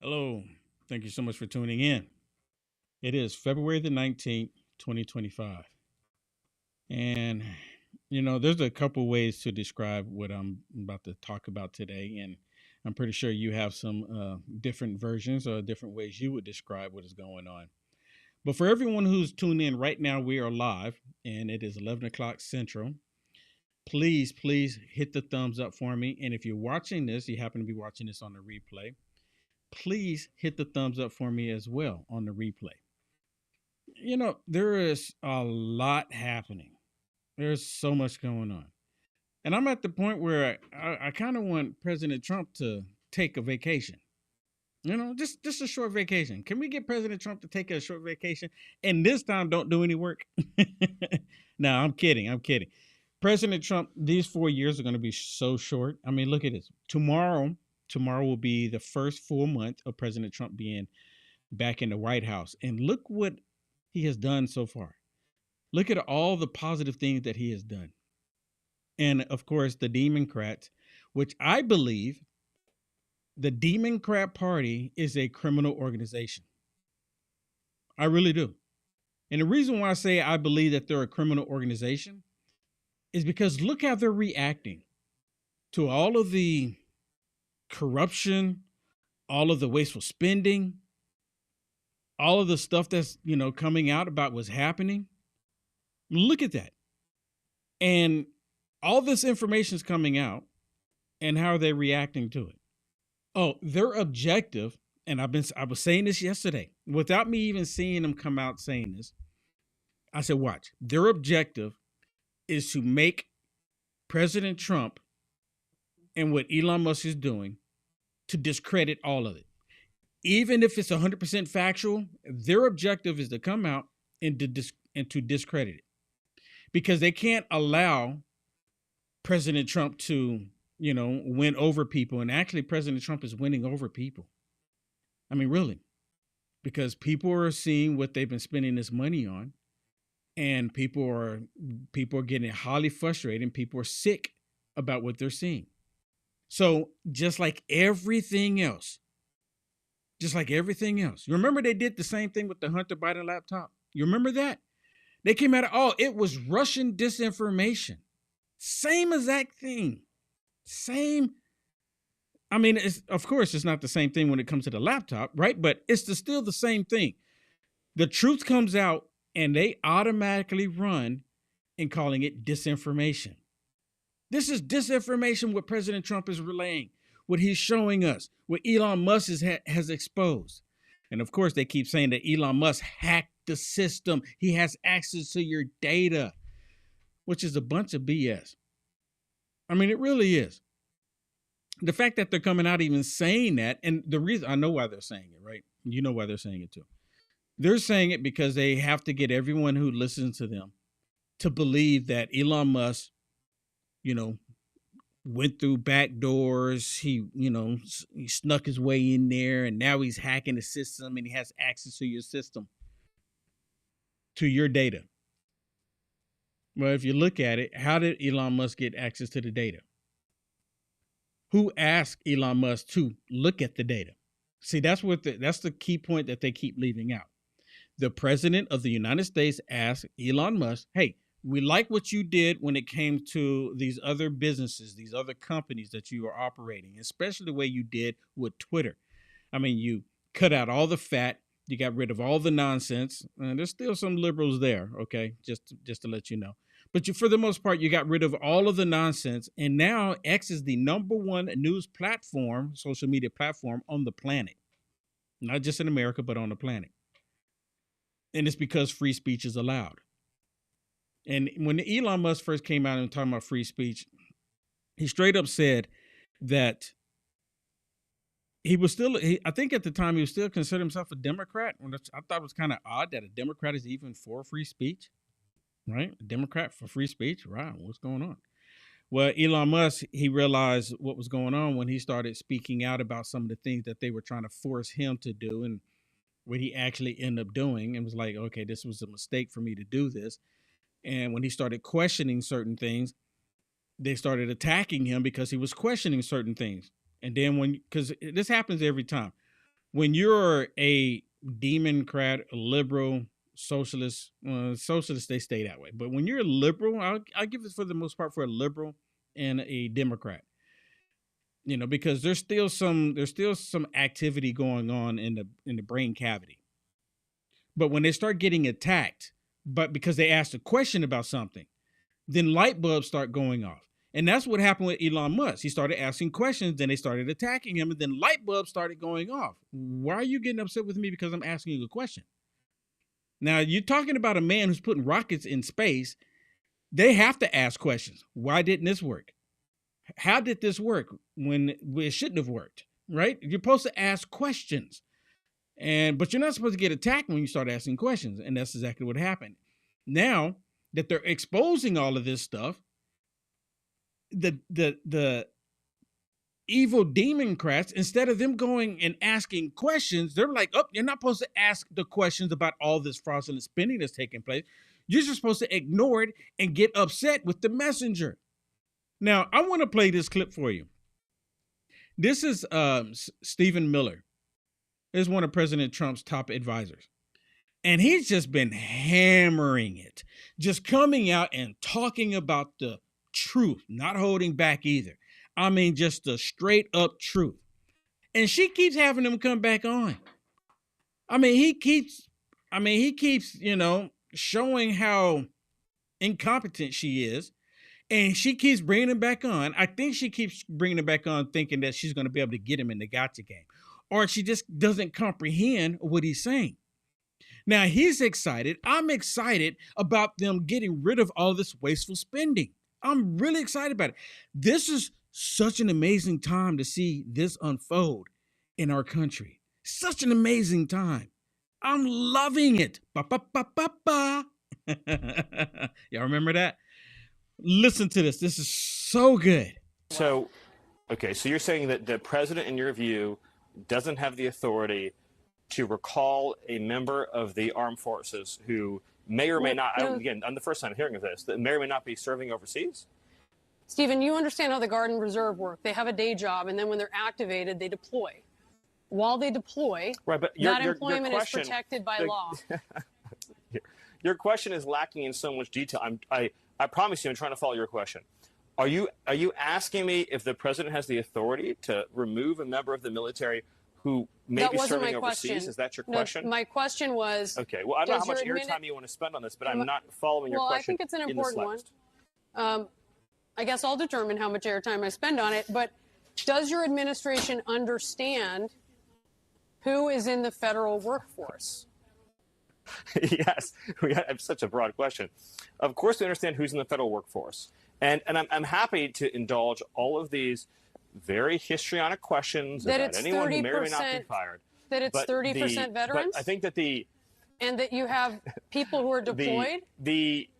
Hello. Thank you so much for tuning in. It is February the 19th, 2025. And, there's a couple ways to describe what I'm about to talk about today. And I'm pretty sure you have some different versions or different ways you would describe what is going on. But for everyone who's tuned in right now, we are live and it is 11 o'clock Central. Please hit the thumbs up for me. And if you're watching this, you happen to be watching this on the replay, please hit the thumbs up for me as well on the replay. There is a lot happening. There's so much going on. And I'm at the point where I kind of want President Trump to take a vacation. Just a short vacation. Can we get President Trump to take a short vacation and this time don't do any work? No, I'm kidding. President Trump, these 4 years are going to be so short. I mean, look at this. Tomorrow will be the first full month of President Trump being back in the White House. And look what he has done so far. Look at all the positive things that he has done. And of course, the Demoncrats, which I believe the Demoncrat Party is a criminal organization. I really do. And the reason why I say I believe that they're a criminal organization is because look how they're reacting to all of the corruption, all of the wasteful spending, all of the stuff that's, coming out about what's happening. Look at that. And all this information is coming out, and how are they reacting to it? Oh, their objective, and I was saying this yesterday, without me even seeing them come out saying this. I said, watch, their objective is to make President Trump and what Elon Musk is doing to discredit all of it. Even if it's 100% factual, their objective is to come out and to discredit it, because they can't allow President Trump to, win over people. And actually, President Trump is winning over people. I mean, really, because people are seeing what they've been spending this money on, and people are getting highly frustrated, and people are sick about what they're seeing. So just like everything else, you remember they did the same thing with the Hunter Biden laptop. You remember that? They came out, it was Russian disinformation. Same exact thing. Same. I mean, of course, it's not the same thing when it comes to the laptop, right? But it's still the same thing. The truth comes out, and they automatically run in calling it disinformation. This is disinformation what President Trump is relaying, what he's showing us, what Elon Musk has exposed. And of course, they keep saying that Elon Musk hacked the system. He has access to your data, which is a bunch of BS. I mean, it really is. The fact that they're coming out even saying that, and the reason, I know why they're saying it, right? You know why they're saying it too. They're saying it because they have to get everyone who listens to them to believe that Elon Musk, went through back doors. He snuck his way in there, and now he's hacking the system, and he has access to your system, to your data. Well, if you look at it, how did Elon Musk get access to the data? Who asked Elon Musk to look at the data? See, that's the key point that they keep leaving out. The president of the United States asked Elon Musk, hey, we like what you did when it came to these other businesses, these other companies that you are operating, especially the way you did with Twitter. I mean, you cut out all the fat, you got rid of all the nonsense. And there's still some liberals there, okay, just to let you know. But for the most part, you got rid of all of the nonsense. And now X is the #1 news platform, social media platform on the planet. Not just in America, but on the planet. And it's because free speech is allowed. And when Elon Musk first came out and talking about free speech, he straight up said that I think at the time he was still considered himself a Democrat. I thought it was kind of odd that a Democrat is even for free speech, right? A Democrat for free speech? Wow, what's going on? Well, Elon Musk, he realized what was going on when he started speaking out about some of the things that they were trying to force him to do, and what he actually ended up doing, and was like, okay, this was a mistake for me to do this. And when he started questioning certain things, they started attacking him because he was questioning certain things. And then because this happens every time. when you're a Demoncrat, a liberal, socialist, socialists, they stay that way. But when you're a liberal, I'll give it for the most part for a liberal and a Democrat, because there's still some activity going on in the brain cavity. But when they start getting attacked, but because they asked a question about something, then light bulbs start going off. And that's what happened with Elon Musk. He started asking questions, then they started attacking him, and then light bulbs started going off. Why are you getting upset with me because I'm asking you a question? Now, you're talking about a man who's putting rockets in space. They have to ask questions. Why didn't this work? How did this work when it shouldn't have worked, right? You're supposed to ask questions. But you're not supposed to get attacked when you start asking questions. And that's exactly what happened. Now that they're exposing all of this stuff, the evil Demoncrats, instead of them going and asking questions, they're like, oh, you're not supposed to ask the questions about all this fraudulent spending that's taking place. You're just supposed to ignore it and get upset with the messenger. Now, I want to play this clip for you. This is Stephen Miller. Is one of President Trump's top advisors. And he's just been hammering it, just coming out and talking about the truth, not holding back either. I mean, just the straight up truth. And she keeps having him come back on. He keeps, showing how incompetent she is. And she keeps bringing him back on. I think she keeps bringing him back on thinking that she's going to be able to get him in the gotcha game. Or she just doesn't comprehend what he's saying. Now, he's excited. I'm excited about them getting rid of all this wasteful spending. I'm really excited about it. This is such an amazing time to see this unfold in our country. Such an amazing time. I'm loving it. Ba, ba, ba, ba, ba. Y'all remember that? Listen to this. This is so good. So you're saying that the president, in your view, doesn't have the authority to recall a member of the armed forces who may or may not, again, I'm the first time hearing of this, that may or may not be serving overseas? Stephen, you understand how the Guard and Reserve work. They have a day job, and then when they're activated, they deploy. While they deploy, right, but that employment is protected by law. Your question is lacking in so much detail. I promise you I'm trying to follow your question. Are you asking me if the president has the authority to remove a member of the military who may be serving overseas? Is that your question? No, my question was... Okay, well, I don't know how much airtime you want to spend on this, but I'm not following your question. Well, I think it's an important one. I guess I'll determine how much airtime I spend on it, but does your administration understand who is in the federal workforce? Yes, we have such a broad question. Of course, we understand who's in the federal workforce. And I'm happy to indulge all of these very histrionic questions about anyone who may or may not be fired. That it's 30% veterans? But I think that and that you have people who are deployed? The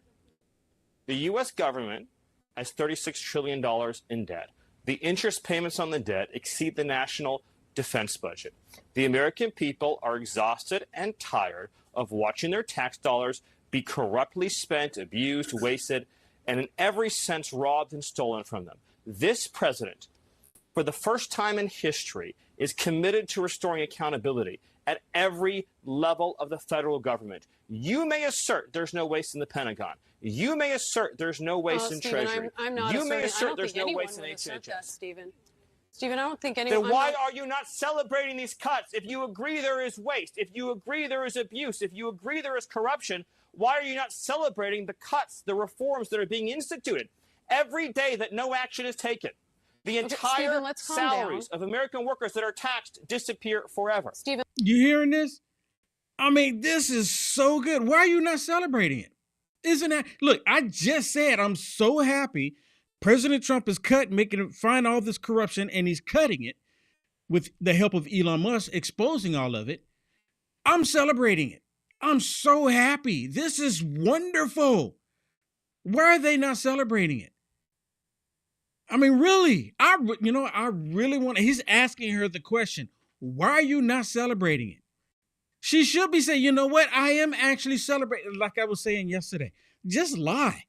U.S. government has $36 trillion in debt. The interest payments on the debt exceed the national defense budget. The American people are exhausted and tired of watching their tax dollars be corruptly spent, abused, wasted, and in every sense robbed and stolen from them. This president, for the first time in history, is committed to restoring accountability at every level of the federal government. You may assert there's no waste in the Pentagon. You may assert there's no waste in Treasury. I'm not you may assert there's no waste in HHS. Stephen, I don't think anyone... Then why are you not celebrating these cuts? If you agree there is waste, if you agree there is abuse, if you agree there is corruption, why are you not celebrating the cuts, the reforms that are being instituted? Every day that no action is taken, the entire salaries of American workers that are taxed disappear forever. Stephen, you hearing this? I mean, this is so good. Why are you not celebrating it? Isn't that... Look, I just said I'm so happy President Trump is find all this corruption, and he's cutting it with the help of Elon Musk, exposing all of it. I'm celebrating it. I'm so happy. This is wonderful. Why are they not celebrating it? I mean, really, I really want... He's asking her the question, why are you not celebrating it? She should be saying, you know what? I am actually celebrating, like I was saying yesterday. Just lie.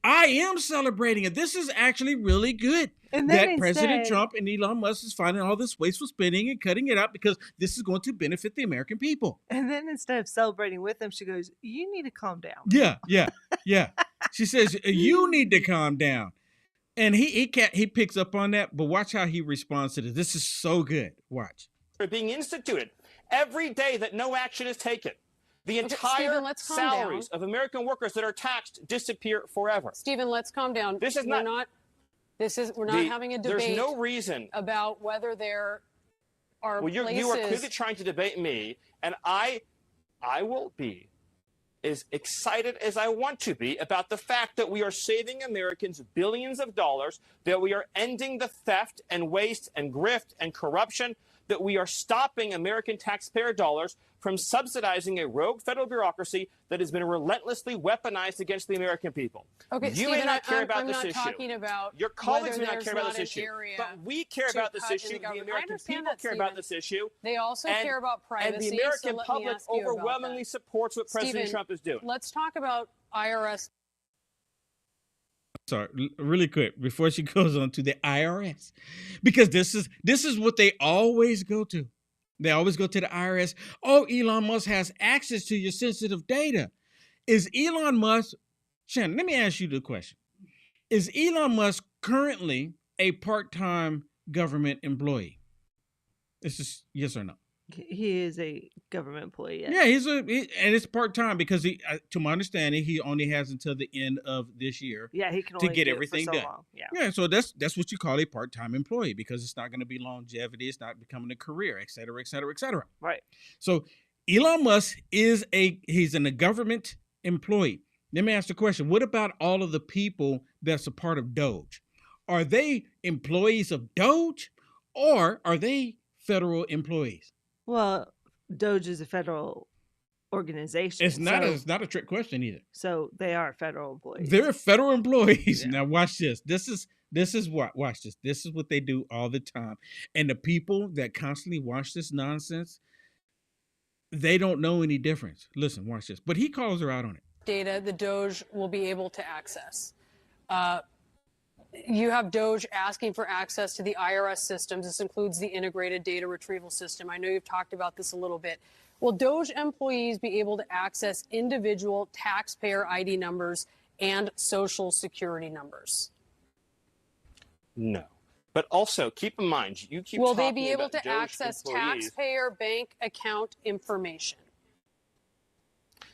I am celebrating it. This is actually really good. And that then President instead, Trump and Elon Musk is finding all this wasteful spending and cutting it out because this is going to benefit the American people. and then instead of celebrating with them, she goes, "You need to calm down." Yeah. She says, you need to calm down. And he picks up on that, but watch how he responds to this. This is so good. Watch. Are being instituted every day that no action is taken. The entire Stephen, let's calm salaries down. of American workers that are taxed disappear forever. Stephen, let's calm down. This is we're not. not having a debate. There's no reason about whether there are Well, you places. are clearly trying to debate me, and I will be as excited as I want to be about the fact that we are saving Americans billions of dollars, that we are ending the theft and waste and grift and corruption, that we are stopping American taxpayer dollars from subsidizing a rogue federal bureaucracy that has been relentlessly weaponized against the American people. Okay, you Stephen, may not care about I'm this not issue. talking about Your colleagues whether may not there's care about not this an issue. area But we care to about this cut in issue. the The government. I American understand people that, care about Stephen. this issue. They also care about privacy. And the American so let me public ask you about overwhelmingly that. supports what President Stephen, Trump is doing. Let's talk about IRS. Sorry, really quick before she goes on to the IRS, because this is what they always go to. They always go to the IRS. Oh, Elon Musk has access to your sensitive data. Is Elon Musk, Shannon, let me ask you the question. Is Elon Musk currently a part-time government employee? It's just yes or no. He is a government employee. Yes. Yeah, and it's part-time because to my understanding, he only has until the end of this year. Yeah, he can to only get do everything it for so done. long. Yeah. Yeah, so that's what you call a part-time employee because it's not going to be longevity, it's not becoming a career, et cetera, et cetera, et cetera. Right. So Elon Musk he's a government employee. Let me ask the question: what about all of the people that's a part of Doge? Are they employees of Doge, or are they federal employees? Well, Doge is a federal organization. It's not a trick question either. So they are federal employees. They're federal employees. Yeah. Now watch this. This is what watch this. This is what they do all the time. And the people that constantly watch this nonsense, they don't know any difference. Listen, watch this. But he calls her out on it. Data the Doge will be able to access. You have Doge asking for access to the IRS systems. This includes the integrated data retrieval system. I know you've talked about this a little bit. Will Doge employees be able to access individual taxpayer ID numbers and social security numbers? No. But also, keep in mind, you keep Will talking they be able about to Doge access employees. taxpayer bank account information?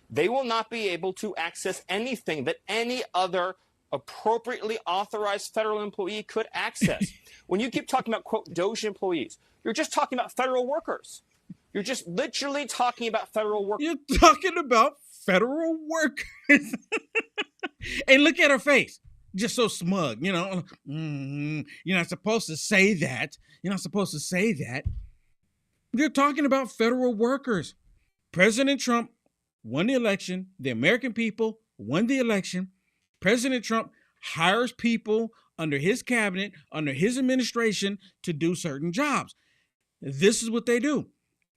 They will not be able to access anything that any other appropriately authorized federal employee could access. When you keep talking about, quote, Doge employees, you're just talking about federal workers. You're just literally talking about federal workers. You're talking about federal workers. And look at her face. Just so smug, you know. You're not supposed to say that. You're not supposed to say that. You're talking about federal workers. President Trump won the election. The American people won the election. President Trump hires people under his cabinet, under his administration to do certain jobs. This is what they do.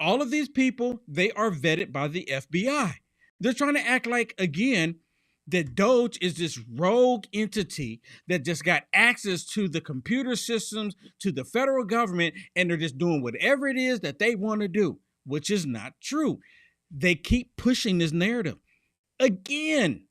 All of these people, they are vetted by the FBI. They're trying to act like, again, that Doge is this rogue entity that just got access to the computer systems, to the federal government, and they're just doing whatever it is that they want to do, which is not true. They keep pushing this narrative. Again,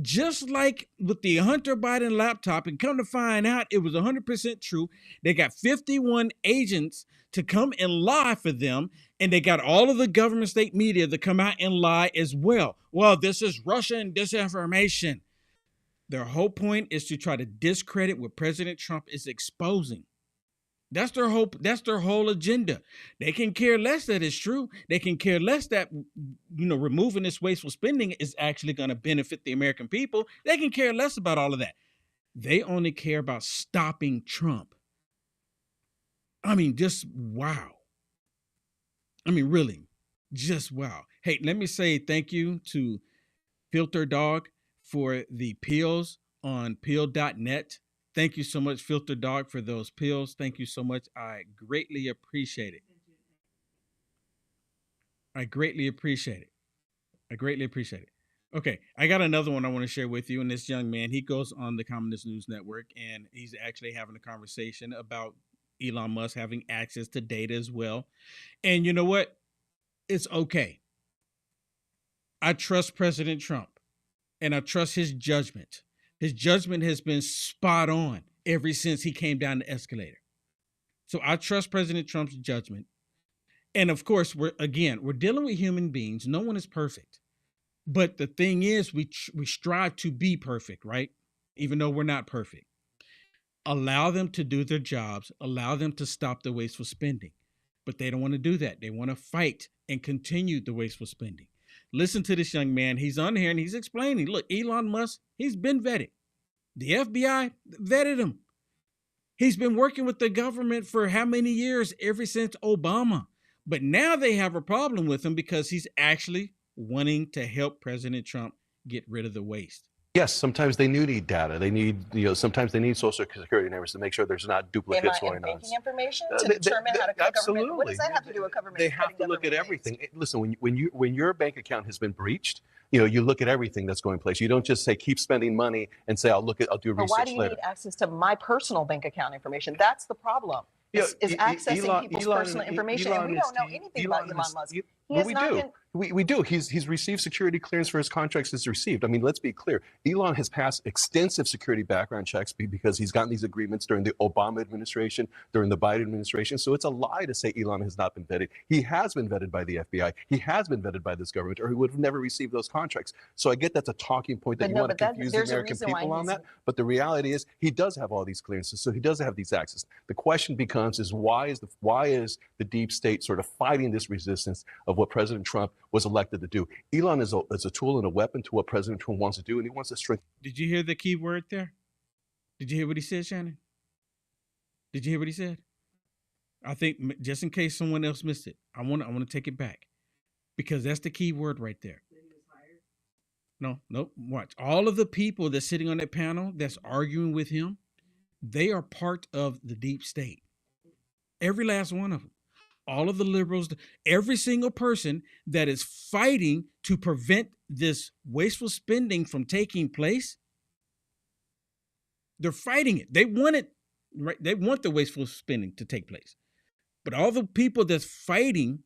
just like with the Hunter Biden laptop, and come to find out it was 100% true. They got 51 agents to come and lie for them, and they got all of the government state media to come out and lie as well. Well, this is Russian disinformation. Their whole point is to try to discredit what President Trump is exposing. That's their whole agenda. They can care less that it's true. They can care less that, removing this wasteful spending is actually going to benefit the American people. They can care less about all of that. They only care about stopping Trump. I mean, just wow. I mean, really, just wow. Hey, let me say thank you to Filter Dog for the pills on pill.net. Thank you so much, Filter Dog, for those pills. Thank you so much. I greatly appreciate it. I greatly appreciate it. Okay, I got another one I want to share with you. And this young man, he goes on the Communist News Network, and he's actually having a conversation about Elon Musk having access to data as well. And you know what? It's okay. I trust President Trump, and I trust his judgment. His judgment has been spot on ever since he came down the escalator. So I trust President Trump's judgment. And of course, we're dealing with human beings. No one is perfect. But the thing is, we strive to be perfect, right? Even though we're not perfect. Allow them to do their jobs. Allow them to stop the wasteful spending. But they don't want to do that. They want to fight and continue the wasteful spending. Listen to this young man. He's on here and he's explaining, look, Elon Musk, he's been vetted. The FBI vetted him. He's been working with the government for how many years? Ever since Obama. But now they have a problem with him because he's actually wanting to help President Trump get rid of the waste. Yes, sometimes they do need data. They need, sometimes they need social security numbers to make sure there's not duplicates going on. Banking information to determine how to cut government. What does that have to do with government? They have to look at everything. Listen, when your bank account has been breached, you look at everything that's going place. You don't just say keep spending money and say I'll do research later. Why do you need access to my personal bank account information? That's the problem. Is accessing people's personal information, and we don't know anything about Elon Musk. We do. He's received security clearance for his contracts he's received. I mean, let's be clear. Elon has passed extensive security background checks because he's gotten these agreements during the Obama administration, during the Biden administration. So it's a lie to say Elon has not been vetted. He has been vetted by the FBI. He has been vetted by this government, or he would have never received those contracts. So I get that's a talking point that you want to confuse the American people on that. But the reality is he does have all these clearances, so he does have these access. The question becomes is why is the deep state sort of fighting this resistance of what President Trump was elected to do? Elon is a tool and a weapon to what President Trump wants to do, and he wants to strengthen. Did you hear the key word there? Did you hear what he said, Shannon? Did you hear what he said? I think just in case someone else missed it, I want to take it back because that's the key word right there. No, watch. All of the people that's sitting on that panel that's arguing with him, they are part of the deep state. Every last one of them. All of the liberals, every single person that is fighting to prevent this wasteful spending from taking place, they're fighting it. They want it, right? They want the wasteful spending to take place. But all the people that's fighting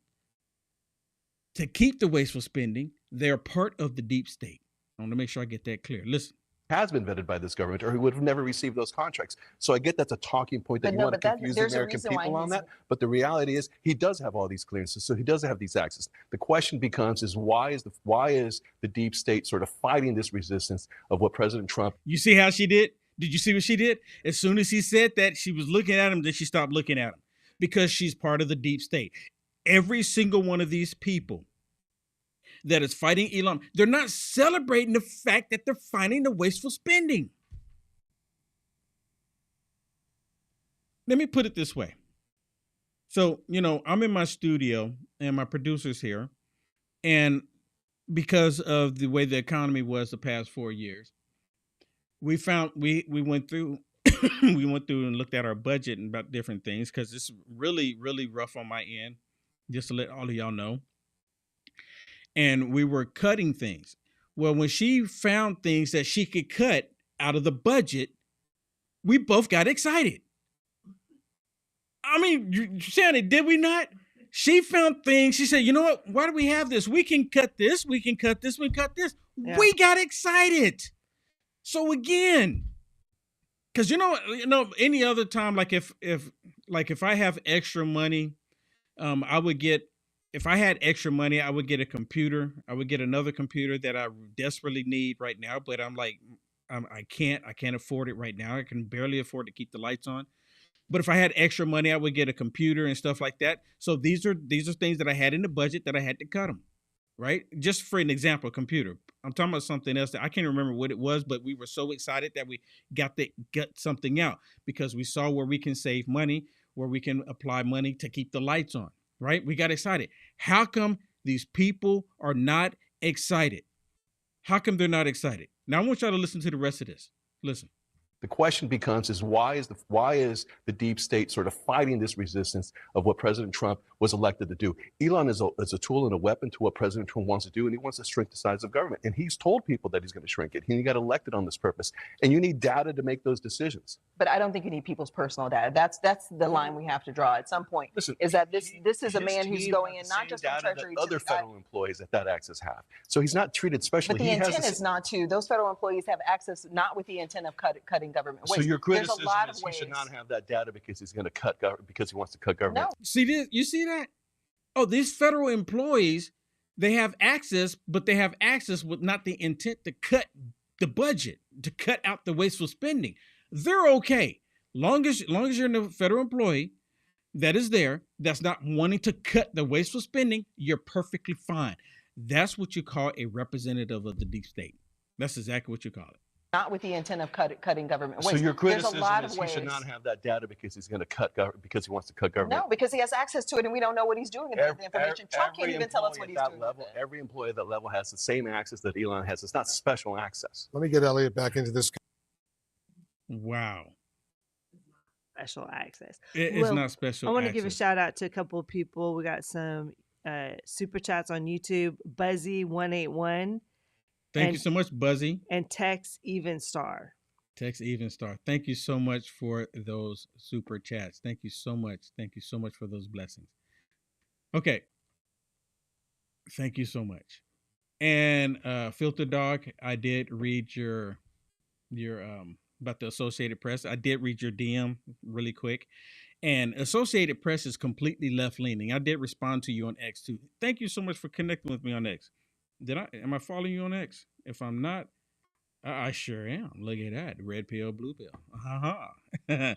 to keep the wasteful spending, they're part of the deep state. I want to make sure I get that clear. Listen. Has been vetted by this government, or he would have never received those contracts. So I get that's a talking point that you want to confuse the American people on that. But the reality is he does have all these clearances, so he does have these access. The question becomes is why is the deep state sort of fighting this resistance of what President Trump? You see how she did? Did you see what she did? As soon as he said that, she was looking at him, then she stopped looking at him because she's part of the deep state. Every single one of these people that is fighting Elon, they're not celebrating the fact that they're fighting the wasteful spending. Let me put it this way. So, I'm in my studio and my producer's here. And because of the way the economy was the past 4 years, we went through we went through and looked at our budget and about different things because it's really, really rough on my end, just to let all of y'all know. And we were cutting things. Well, when she found things that she could cut out of the budget, we both got excited. I mean, Shannon, did we not? She found things. She said, you know what? Why do we have this? We can cut this. We can cut this. We can cut this. Yeah. We got excited. So again, because any other time, like if I have extra money, if I had extra money, I would get a computer. I would get another computer that I desperately need right now. But I'm like, I can't afford it right now. I can barely afford to keep the lights on. But if I had extra money, I would get a computer and stuff like that. So these are things that I had in the budget that I had to cut them, right? Just for an example, computer. I'm talking about something else that I can't remember what it was, but we were so excited that we got something out because we saw where we can save money, where we can apply money to keep the lights on. Right? We got excited. How come these people are not excited? How come they're not excited? Now I want y'all to listen to the rest of this. Listen. The question becomes is why is the deep state sort of fighting this resistance of what President Trump was elected to do? Elon is a tool and a weapon to what President Trump wants to do, and he wants to shrink the size of government. And he's told people that he's going to shrink it. He got elected on this purpose. And you need data to make those decisions. But I don't think you need people's personal data. That's the line we have to draw at some point. Listen, is that this is a man who's going in not just from Treasury to other federal employees that access have. So he's not treated specially. But the intent is not to. Those federal employees have access not with the intent of cutting government waste. So your criticism There's a lot is of ways. He should not have that data because he's going to cut because he wants to cut government. No. See this? You see that? Oh, these federal employees, they have access, but they have access with not the intent to cut the budget, to cut out the wasteful spending. They're okay. Long as you're a federal employee that is there, that's not wanting to cut the wasteful spending, you're perfectly fine. That's what you call a representative of the deep state. That's exactly what you call it. Not with the intent of cutting government waste. So your criticism is he should not have that data because he's going to because he wants to cut government. No, because he has access to it, and we don't know what he's doing with the information. Trump can't even tell us what he's doing. Every employee at that level has the same access that Elon has. It's not special access. Let me get Elliot back into this. Wow. Special access. It's not special. I want to access. give a shout out to a couple of people. We got some super chats on YouTube. Buzzy181. Thank you so much, Buzzy. And Tex Even Star. Tex Even Star. Thank you so much for those super chats. Thank you so much. Thank you so much for those blessings. Okay. Thank you so much. And Filter Dog, I did read your about the Associated Press. I did read your DM really quick. And Associated Press is completely left-leaning. I did respond to you on X too. Thank you so much for connecting with me on X. Am I following you on X? If I'm not, I sure am. Look at that. Red pill, blue pill. Uh-huh.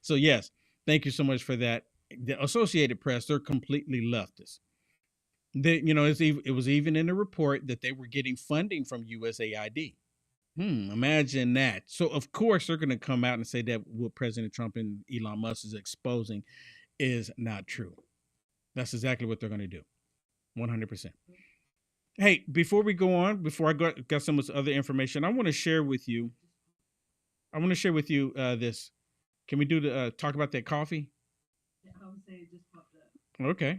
So yes, thank you so much for that. The Associated Press, they're completely leftist. It was even in the report that they were getting funding from USAID. Imagine that. So of course they're going to come out and say that what President Trump and Elon Musk is exposing is not true. That's exactly what they're going to do. 100%. Hey, before we go on, before I got some of this other information, I want to share with you. This. Can we do the talk about that coffee? Yeah, I would say it just popped up. Okay.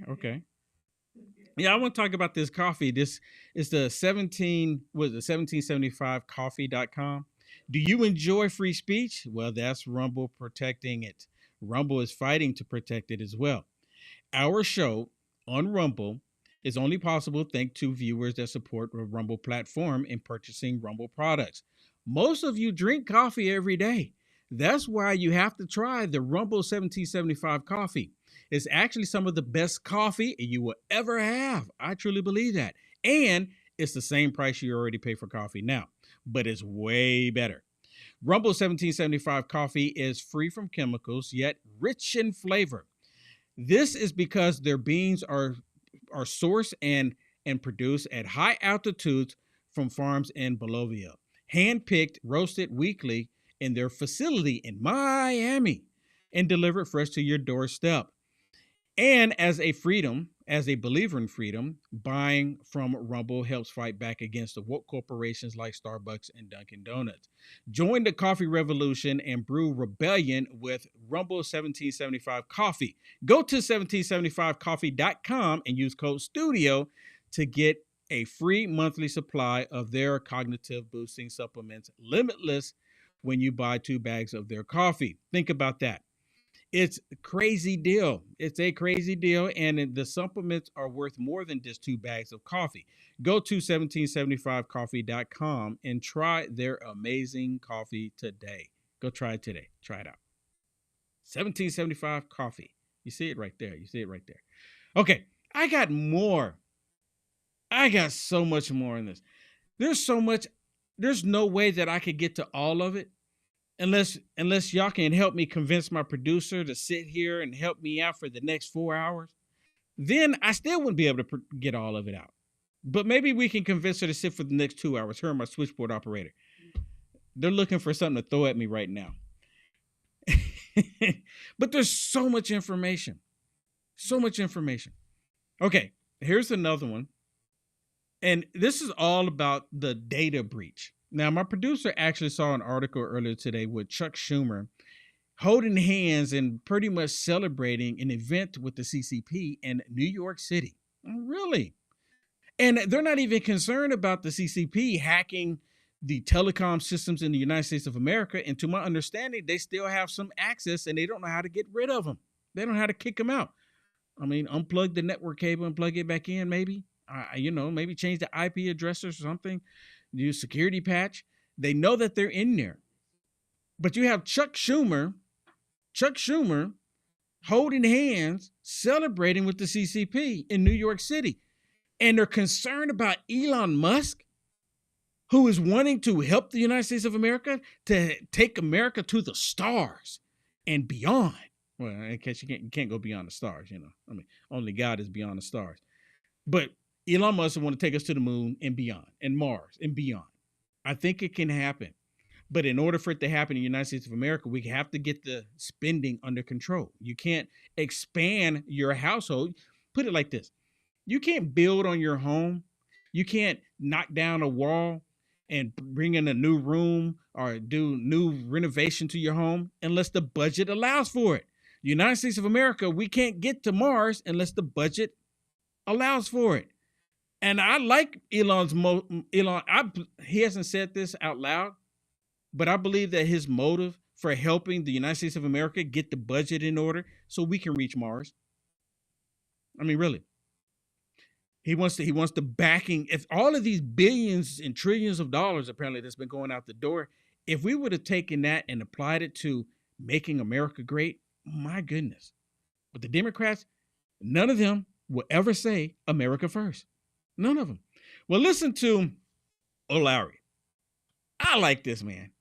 Yeah, I want to talk about this coffee. This is the 1775coffee.com. Do you enjoy free speech? Well, that's Rumble protecting it. Rumble is fighting to protect it as well. Our show on Rumble is only possible thanks to viewers that support the Rumble platform in purchasing Rumble products. Most of you drink coffee every day. That's why you have to try the Rumble 1775 coffee. It's actually some of the best coffee you will ever have. I truly believe that. And it's the same price you already pay for coffee now, but it's way better. Rumble 1775 coffee is free from chemicals, yet rich in flavor. This is because their beans are sourced and produced at high altitudes from farms in Bolivia, hand-picked, roasted weekly in their facility in Miami, and delivered fresh to your doorstep. And as a believer in freedom, buying from Rumble helps fight back against the woke corporations like Starbucks and Dunkin' Donuts. Join the coffee revolution and brew rebellion with Rumble 1775 coffee. Go to 1775coffee.com and use code STUDIO to get a free monthly supply of their cognitive boosting supplements, limitless, when you buy 2 bags of their coffee. Think about that. It's a crazy deal. It's a crazy deal, and the supplements are worth more than just 2 bags of coffee. Go to 1775coffee.com and try their amazing coffee today. Go try it today. Try it out. 1775 coffee. You see it right there. Okay, I got more. I got so much more in this. There's so much. There's no way that I could get to all of it. Unless y'all can help me convince my producer to sit here and help me out for the next 4 hours, then I still wouldn't be able to get all of it out. But maybe we can convince her to sit for the next 2 hours, her and my switchboard operator. They're looking for something to throw at me right now. But there's so much information. Okay, here's another one. And this is all about the data breach. Now, my producer actually saw an article earlier today with Chuck Schumer holding hands and pretty much celebrating an event with the CCP in New York City. Really? And they're not even concerned about the CCP hacking the telecom systems in the United States of America. And to my understanding, they still have some access and they don't know how to get rid of them. They don't know how to kick them out. I mean, unplug the network cable and plug it back in, maybe. Maybe change the IP address or something. Do a security patch. They know that they're in there. But you have Chuck Schumer holding hands, celebrating with the CCP in New York City. And they're concerned about Elon Musk, who is wanting to help the United States of America to take America to the stars and beyond. Well, in case you can't go beyond the stars, I mean, only God is beyond the stars. But Elon Musk want to take us to the moon and beyond, and Mars and beyond. I think it can happen. But in order for it to happen in the United States of America, we have to get the spending under control. You can't expand your household. Put it like this. You can't build on your home. You can't knock down a wall and bring in a new room or do new renovation to your home unless the budget allows for it. The United States of America, we can't get to Mars unless the budget allows for it. And I like Elon. He hasn't said this out loud, but I believe that his motive for helping the United States of America get the budget in order so we can reach Mars. I mean, really. He wants the backing. If all of these billions and trillions of dollars apparently that's been going out the door, if we would have taken that and applied it to making America great, my goodness. But the Democrats, none of them will ever say America first. None of them. Well, listen to O'Leary. I like this man.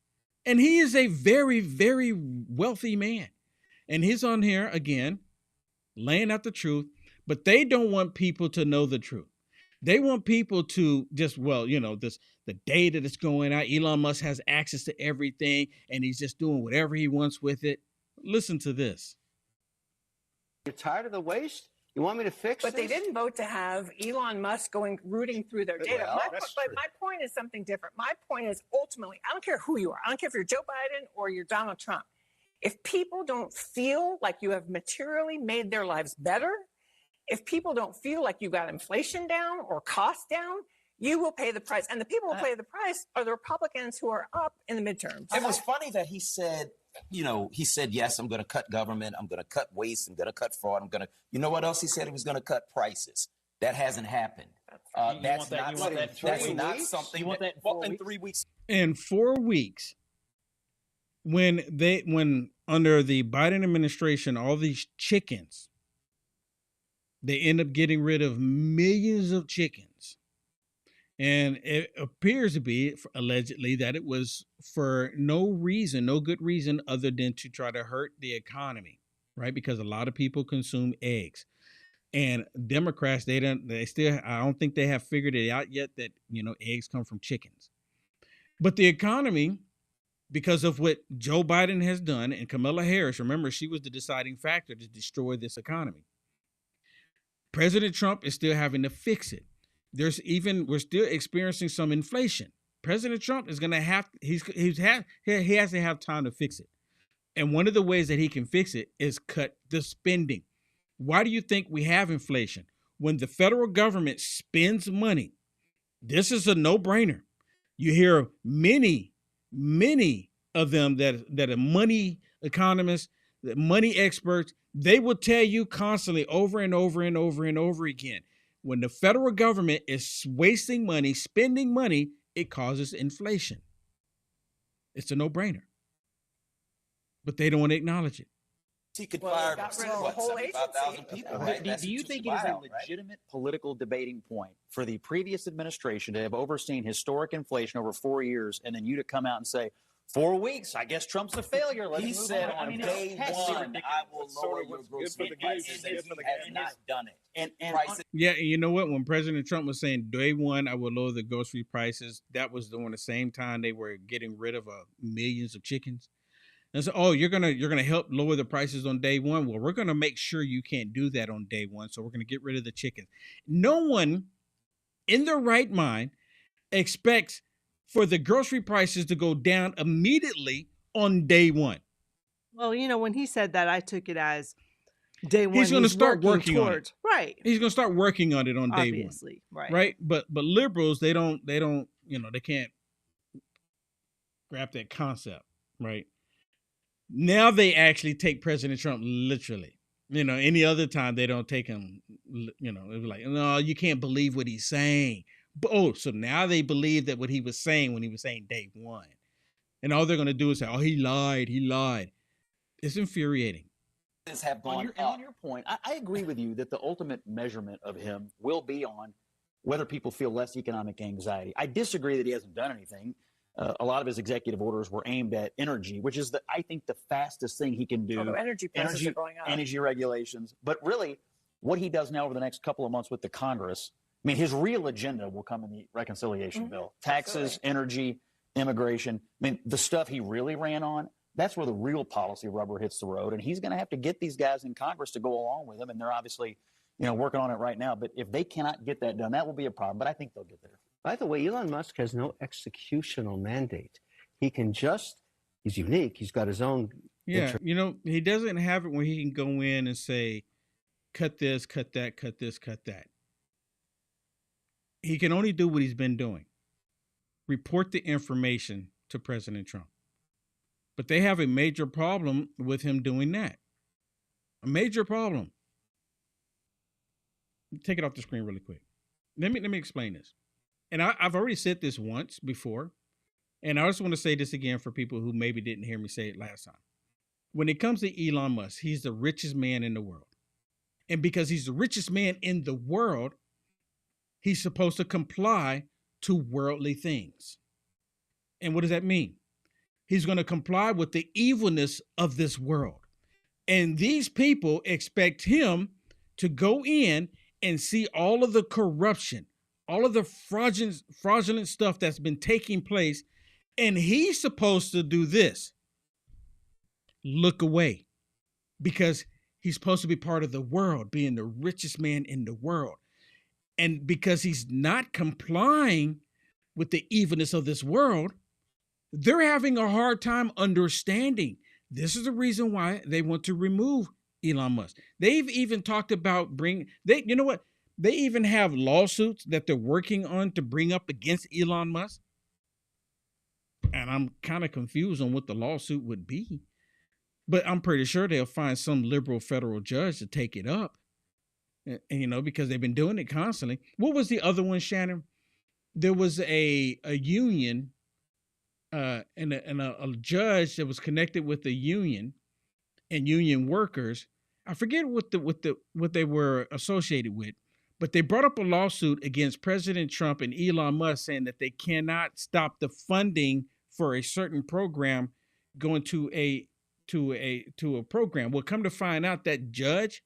And he is a very, very wealthy man. And he's on here again, laying out the truth, but they don't want people to know the truth. They want people to just, the data that's going out. Elon Musk has access to everything and he's just doing whatever he wants with it. Listen to this. You're tired of the waste? You want me to fix But this? they didn't vote to have Elon Musk rooting through their data. Well, But my point is something different. My point is ultimately, I don't care who you are. I don't care if you're Joe Biden or you're Donald Trump. If people don't feel like you have materially made their lives better, if people don't feel like you got inflation down or costs down, you will pay the price. And the people who pay the price are the Republicans who are up in the midterms. It was funny that he said, yes, I'm going to cut government. I'm going to cut waste. I'm going to cut fraud. You know what else he said? He was going to cut prices. That hasn't happened. That's not something. In 3 weeks. In 4 weeks, when under the Biden administration, all these chickens, they end up getting rid of millions of chickens. And it appears to be, allegedly, that it was for no good reason other than to try to hurt the economy, right? Because a lot of people consume eggs. And Democrats, I don't think they have figured it out yet that, eggs come from chickens. But the economy, because of what Joe Biden has done, and Kamala Harris, remember, she was the deciding factor to destroy this economy. President Trump is still having to fix it. We're still experiencing some inflation. President Trump is going to he has to have time to fix it. And one of the ways that he can fix it is cut the spending. Why do you think we have inflation? When the federal government spends money, this is a no-brainer. You hear many of them that are money economists, money experts, they will tell you constantly over and over and over and over again, when the federal government is wasting money, spending money, it causes inflation. It's a no-brainer. But they don't want to acknowledge it. He could fire 75,000 people. Right? Do you think it is a legitimate political debating point for the previous administration to have overseen historic inflation over 4 years and then you to come out and say, 4 weeks, I guess Trump's a failure. He said on day one, I will lower your grocery prices, and he has not done it. Yeah, and you know what? When President Trump was saying day one, I will lower the grocery prices, that was during the same time they were getting rid of millions of chickens. And so, you're gonna help lower the prices on day one. Well, we're gonna make sure you can't do that on day one. So we're gonna get rid of the chickens. No one in their right mind expects for the grocery prices to go down immediately on day one. Well, when he said that, I took it as day one. He's going to start working on it. Right. He's going to start working on it on day one. Obviously, right. Right. But liberals, they don't, they can't grab that concept. Right. Now they actually take President Trump literally. Any other time they don't take him, it was like, no, you can't believe what he's saying. But, so now they believe that what he was saying when he was saying day one. And all they're going to do is say, oh, he lied. It's infuriating. Have gone on your point, I agree with you that the ultimate measurement of him will be on whether people feel less economic anxiety. I disagree that he hasn't done anything. A lot of his executive orders were aimed at energy, which is, I think, the fastest thing he can do. Although energy prices are going up. Energy regulations. But really, what he does now over the next couple of months with the Congress, his real agenda will come in the reconciliation bill. Taxes, energy, immigration. The stuff he really ran on, that's where the real policy rubber hits the road. And he's going to have to get these guys in Congress to go along with him. And they're obviously, working on it right now. But if they cannot get that done, that will be a problem. But I think they'll get there. By the way, Elon Musk has no executional mandate. He can he's unique. He's got his own. Yeah. He doesn't have it where he can go in and say, cut this, cut that, cut this, cut that. He can only do what he's been doing. Report the information to President Trump. But they have a major problem with him doing that. A major problem. Take it off the screen really quick. Let me explain this. And I've already said this once before, and I just want to say this again for people who maybe didn't hear me say it last time. When it comes to Elon Musk, he's the richest man in the world. And because he's the richest man in the world, he's supposed to comply to worldly things. And what does that mean? He's going to comply with the evilness of this world. And these people expect him to go in and see all of the corruption, all of the fraudulent stuff that's been taking place. And he's supposed to do this. Look away. Because he's supposed to be part of the world, being the richest man in the world. And because he's not complying with the evilness of this world, they're having a hard time understanding. This is the reason why they want to remove Elon Musk. They've even talked about you know what? They even have lawsuits that they're working on to bring up against Elon Musk. And I'm kind of confused on what the lawsuit would be. But I'm pretty sure they'll find some liberal federal judge to take it up. And, because they've been doing it constantly. What was the other one, Shannon? There was a union and a judge that was connected with the union and union workers. I forget what they were associated with, but they brought up a lawsuit against President Trump and Elon Musk saying that they cannot stop the funding for a certain program going to a program. Well, come to find out that judge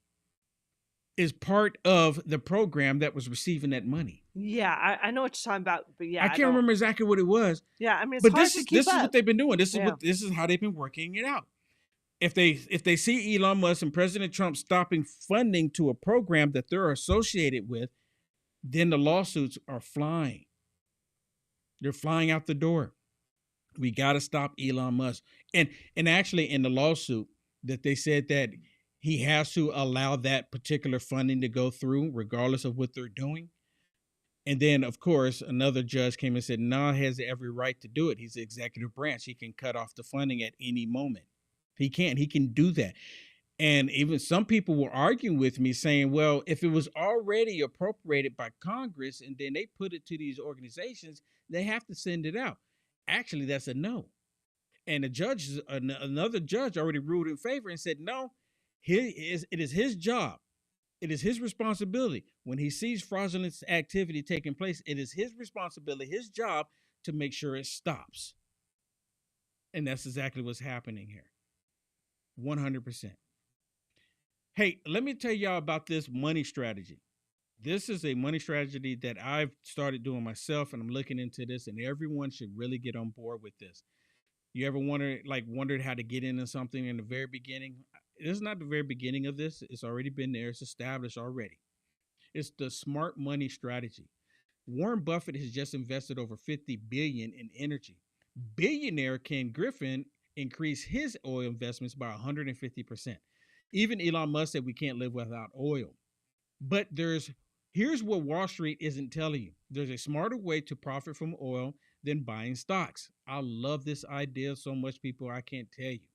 is part of the program that was receiving that money. Yeah, I know what you're talking about, but yeah, I can't remember exactly what it was. Yeah, it's hard to keep this up. Is what they've been doing. This is how they've been working it out. If they see Elon Musk and President Trump stopping funding to a program that they're associated with, then the lawsuits are flying. They're flying out the door. We got to stop Elon Musk. And actually in the lawsuit that they said that he has to allow that particular funding to go through regardless of what they're doing. And then, of course, another judge came and said, no, he has every right to do it. He's the executive branch. He can cut off the funding at any moment. He can do that. And even some people were arguing with me saying, well, if it was already appropriated by Congress and then they put it to these organizations, they have to send it out. Actually, that's a no. And another judge already ruled in favor and said, no, it is his job. It is his responsibility. When he sees fraudulent activity taking place, it is his responsibility, his job to make sure it stops. And that's exactly what's happening here. 100%. Hey, let me tell y'all about this money strategy. This is a money strategy that I've started doing myself, and I'm looking into this, and everyone should really get on board with this. You ever wondered how to get into something in the very beginning? This is not the very beginning of this. It's already been there. It's established already. It's the smart money strategy. Warren Buffett has just invested over $50 billion in energy. Billionaire Ken Griffin increased his oil investments by 150%. Even Elon Musk said we can't live without oil. But here's what Wall Street isn't telling you. There's a smarter way to profit from oil than buying stocks. I love this idea so much, people. I can't tell you.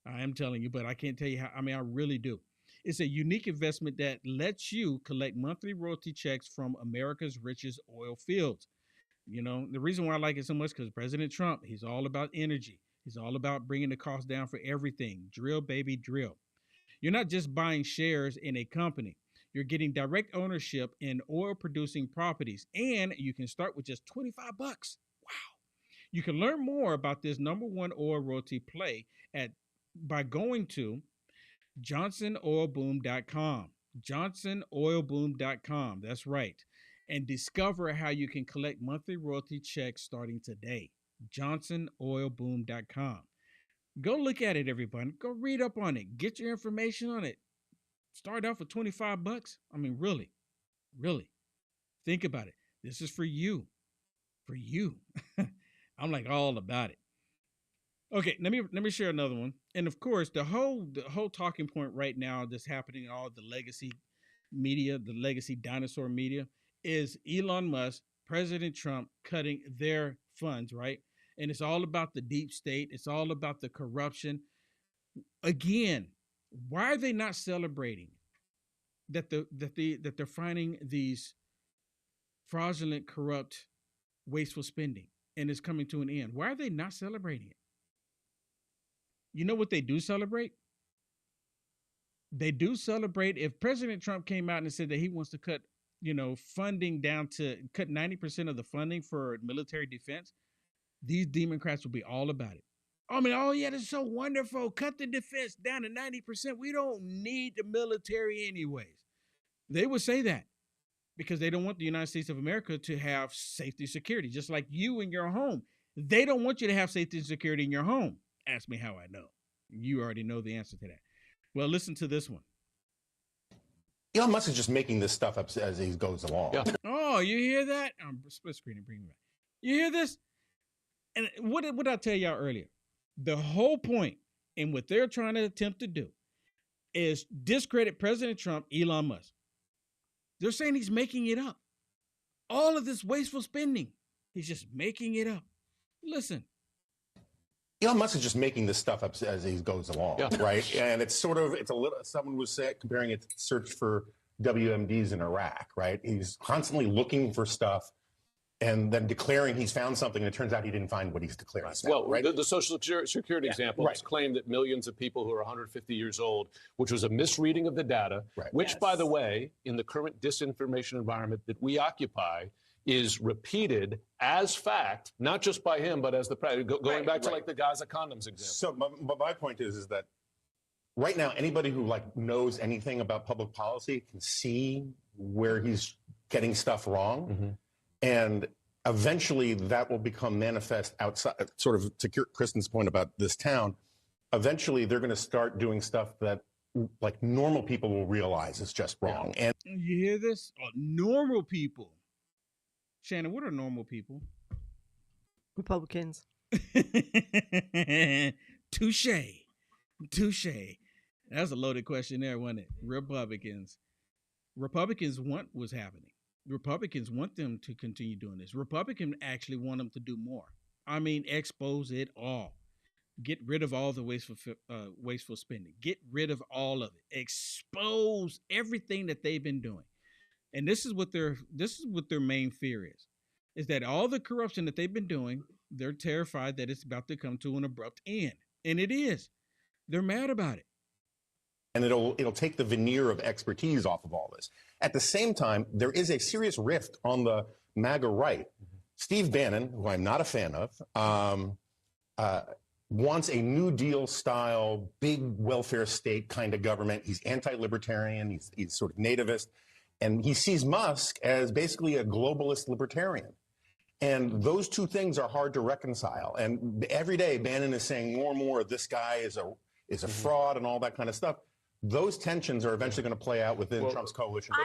I am telling you, but I can't tell you how. I mean, I really do. It's a unique investment that lets you collect monthly royalty checks from America's richest oil fields. You know, the reason why I like it so much because President Trump, he's all about energy. He's all about bringing the cost down for everything. Drill, baby, drill. You're not just buying shares in a company. You're getting direct ownership in oil producing properties, and you can start with just $25. Wow. You can learn more about this #1 oil royalty play by going to JohnsonOilBoom.com. JohnsonOilBoom.com. That's right. And discover how you can collect monthly royalty checks starting today. JohnsonOilBoom.com. Go look at it, everybody. Go read up on it. Get your information on it. Start off with $25. I mean, really. Think about it. This is for you. For you. I'm like all about it. Okay, let me share another one. And of course, the whole talking point right now that's happening in all the legacy media, the legacy dinosaur media, is Elon Musk, President Trump cutting their funds, right? And it's all about the deep state. It's all about the corruption. Again, why are they not celebrating that they're finding these fraudulent, corrupt, wasteful spending and it's coming to an end? Why are they not celebrating it? You know what they do celebrate? They do celebrate if President Trump came out and said that he wants to cut, funding down to cut 90% of the funding for military defense. These Demoncrats will be all about it. I mean, oh yeah, that's so wonderful. Cut the defense down to 90%. We don't need the military anyways. They would say that because they don't want the United States of America to have safety and security, just like you in your home. They don't want you to have safety and security in your home. Ask me how I know. You already know the answer to that. Well, listen to this one. Elon Musk is just making this stuff up as he goes along. Yeah. Oh, you hear that? Split screen and bring it back. You hear this? And what did I tell y'all earlier? The whole point and what they're trying to attempt to do is discredit President Trump, Elon Musk. They're saying he's making it up. All of this wasteful spending, he's just making it up. Listen. Elon Musk is just making this stuff up as he goes along, right? And it's a little, someone was comparing it to search for WMDs in Iraq, right? He's constantly looking for stuff and then declaring he's found something, and it turns out he didn't find what he's declaring. Well, right? the Social Security example has claimed that millions of people who are 150 years old, which was a misreading of the data, which, by the way, in the current disinformation environment that we occupy, is repeated as fact, not just by him, but as the going back to like the Gaza condoms example. So, but my point is that right now, anybody who knows anything about public policy can see where he's getting stuff wrong. Mm-hmm. And eventually that will become manifest outside, sort of to Kristen's point about this town. Eventually they're going to start doing stuff that normal people will realize is just wrong. And you hear this? Oh, normal people. Shannon, what are normal people? Republicans. Touche. That was a loaded question there, wasn't it? Republicans want what's happening. Republicans want them to continue doing this. Republicans actually want them to do more. I mean, expose it all. Get rid of all the wasteful spending. Get rid of all of it. Expose everything that they've been doing. And this is what their main fear is that all the corruption that they've been doing, they're terrified that it's about to come to an abrupt end. And it is. They're mad about it. And it'll take the veneer of expertise off of all this. At the same time, there is a serious rift on the MAGA right. Mm-hmm. Steve Bannon, who I'm not a fan of, wants a New Deal style, big welfare state kind of government. He's anti-libertarian. He's sort of nativist. And he sees Musk as basically a globalist libertarian. And those two things are hard to reconcile. And every day, Bannon is saying more and more, this guy is a fraud and all that kind of stuff. Those tensions are eventually going to play out within Trump's coalition.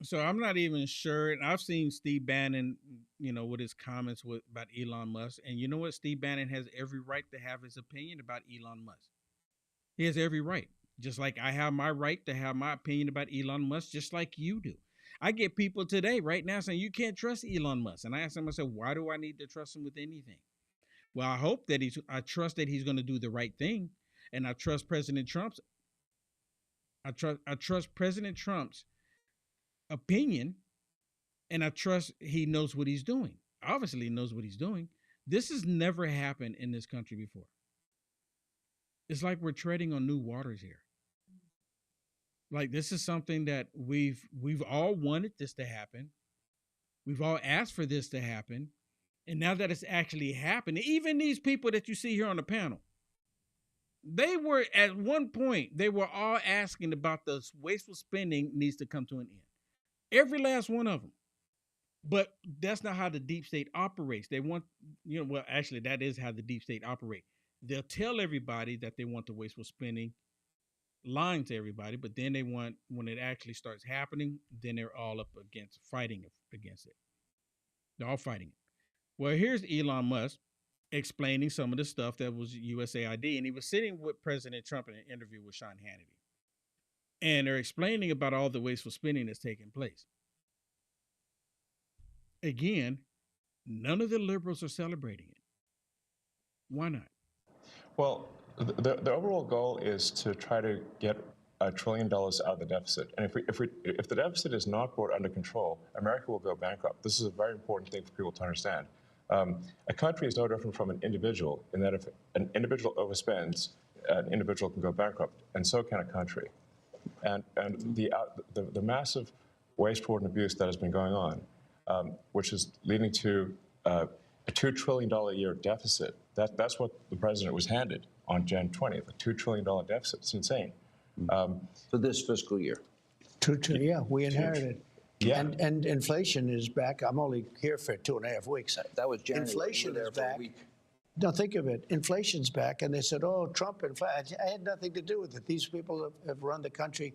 So I'm not even sure. And I've seen Steve Bannon, with his comments about Elon Musk. And you know what? Steve Bannon has every right to have his opinion about Elon Musk. He has every right. Just like I have my right to have my opinion about Elon Musk, just like you do. I get people today, right now, saying you can't trust Elon Musk. And I ask them, I said, why do I need to trust him with anything? Well, I trust that he's going to do the right thing. And I trust President Trump's opinion, and I trust he knows what he's doing. Obviously, he knows what he's doing. This has never happened in this country before. It's like we're treading on new waters here. Like, this is something that we've all wanted this to happen. We've all asked for this to happen. And now that it's actually happened, even these people that you see here on the panel, they were at one point, they were all asking about the wasteful spending needs to come to an end. Every last one of them. But that's not how the deep state operates. They want, well, actually, that is how the deep state operates. They'll tell everybody that they want the wasteful spending, lying to everybody, but then they want, when it actually starts happening, then they're all up against fighting against it. They're all fighting it. Well, here's Elon Musk explaining some of the stuff that was USAID, and he was sitting with President Trump in an interview with Sean Hannity. And they're explaining about all the wasteful spending that's taking place. Again, none of the liberals are celebrating it. Why not? Well, the overall goal is to try to get $1 trillion out of the deficit. And if the deficit is not brought under control, America will go bankrupt. This is a very important thing for people to understand. A country is no different from an individual in that if an individual overspends, an individual can go bankrupt, and so can a country. And the massive waste, fraud, and abuse that has been going on, which is leading to a $2 trillion a year deficit. That's what the president was handed on Jan 20th, a $2 trillion deficit. It's insane. For this fiscal year. Yeah, we inherited. Yeah. And inflation is back. I'm only here for 2.5 weeks. That was January. Inflation is back. Now think of it. Inflation's back. And they said, oh, Trump, inflation. I had nothing to do with it. These people have run the country.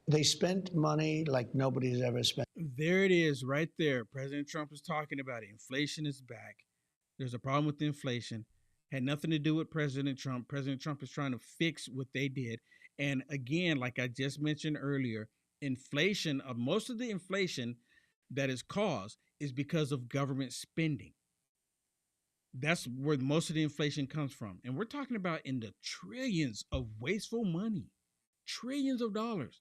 They spent money like nobody's ever spent. There it is right there. President Trump is talking about it. Inflation is back. There's a problem with inflation. Had nothing to do with President Trump. President Trump is trying to fix what they did. And again, like I just mentioned earlier, inflation, most of the inflation that is caused is because of government spending. That's where most of the inflation comes from. And we're talking about in the trillions of wasteful money, trillions of dollars.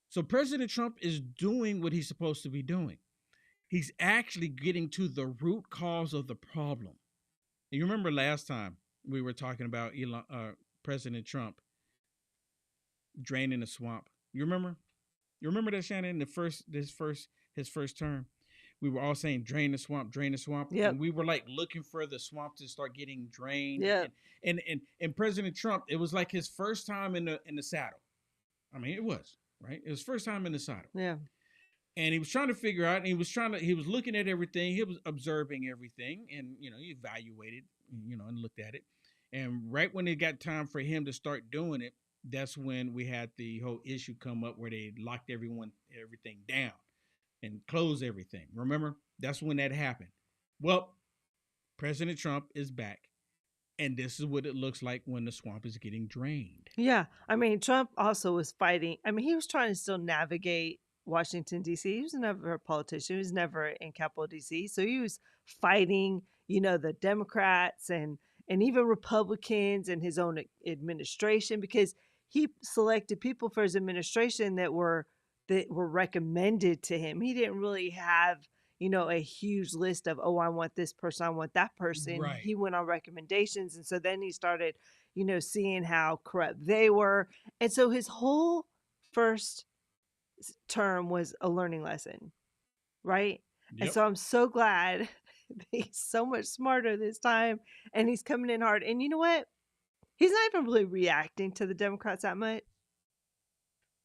So President Trump is doing what he's supposed to be doing. He's actually getting to the root cause of the problem. And you remember last time we were talking about President Trump draining the swamp. You remember? You remember that, Shannon? His first term, we were all saying drain the swamp, drain the swamp. Yep. And we were like looking for the swamp to start getting drained. Yeah. And President Trump, it was like his first time in the saddle. I mean, it was, right? It was first time in the saddle. Yeah. And he was trying to figure out, and he was looking at everything. He was observing everything, and, he evaluated, and looked at it. And right when it got time for him to start doing it, that's when we had the whole issue come up where they locked everything down and closed everything. Remember? That's when that happened. Well, President Trump is back. And this is what it looks like when the swamp is getting drained. Yeah. I mean, Trump also was fighting. I mean, he was trying to still navigate Washington, D.C. He was never a politician. He was never in Capitol D.C. So he was fighting, the Democrats and even Republicans and his own administration, because he selected people for his administration that were recommended to him. He didn't really have, a huge list of, oh, I want this person, I want that person. Right. He went on recommendations. And so then he started, seeing how corrupt they were. And so his whole first term was a learning lesson, right? Yep. And so I'm so glad that he's so much smarter this time and he's coming in hard. And you know what? He's not even really reacting to the Democrats that much.